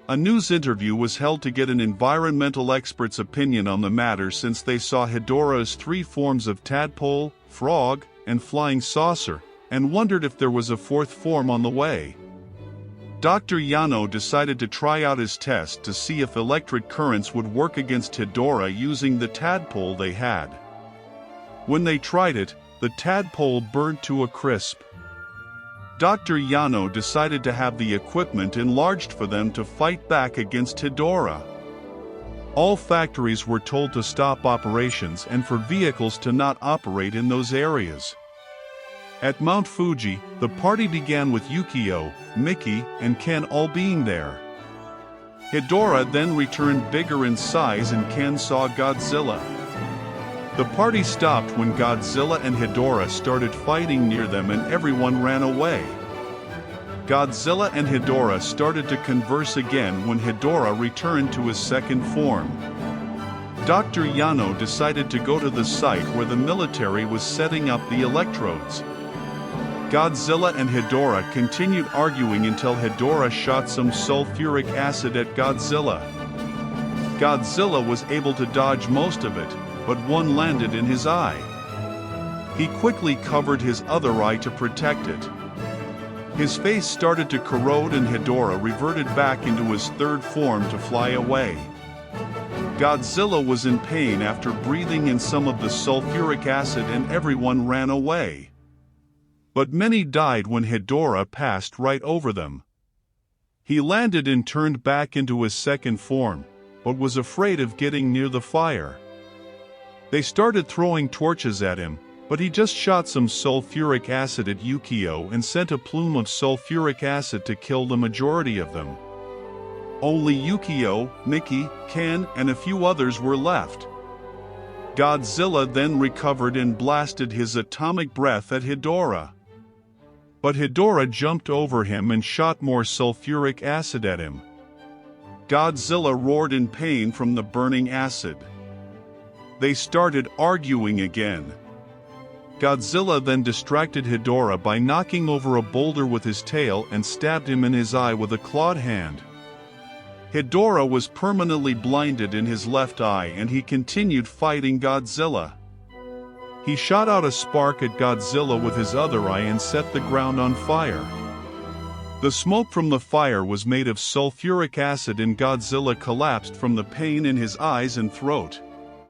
A news interview was held to get an environmental expert's opinion on the matter, since they saw Hedorah's 3 forms of tadpole, frog, and flying saucer, and wondered if there was a 4th form on the way. Dr. Yano decided to try out his test to see if electric currents would work against Hedorah using the tadpole they had. When they tried it, the tadpole burnt to a crisp. Dr. Yano decided to have the equipment enlarged for them to fight back against Hedorah. All factories were told to stop operations and for vehicles to not operate in those areas. At Mount Fuji, the party began with Yukio, Mickey, and Ken all being there. Hedorah then returned bigger in size and Ken saw Godzilla. The party stopped when Godzilla and Hedorah started fighting near them and everyone ran away. Godzilla and Hedorah started to converse again when Hedorah returned to his 2nd form. Dr. Yano decided to go to the site where the military was setting up the electrodes. Godzilla and Hedorah continued arguing until Hedorah shot some sulfuric acid at Godzilla. Godzilla was able to dodge most of it, but one landed in his eye. He quickly covered his other eye to protect it. His face started to corrode and Hedorah reverted back into his 3rd form to fly away. Godzilla was in pain after breathing in some of the sulfuric acid and everyone ran away. But many died when Hedorah passed right over them. He landed and turned back into his 2nd form, but was afraid of getting near the fire. They started throwing torches at him, but he just shot some sulfuric acid at Yukio and sent a plume of sulfuric acid to kill the majority of them. Only Yukio, Mickey, Ken, and a few others were left. Godzilla then recovered and blasted his atomic breath at Hedorah. But Hedorah jumped over him and shot more sulfuric acid at him. Godzilla roared in pain from the burning acid. They started arguing again. Godzilla then distracted Hedorah by knocking over a boulder with his tail and stabbed him in his eye with a clawed hand. Hedorah was permanently blinded in his left eye and he continued fighting Godzilla. He shot out a spark at Godzilla with his other eye and set the ground on fire. The smoke from the fire was made of sulfuric acid and Godzilla collapsed from the pain in his eyes and throat.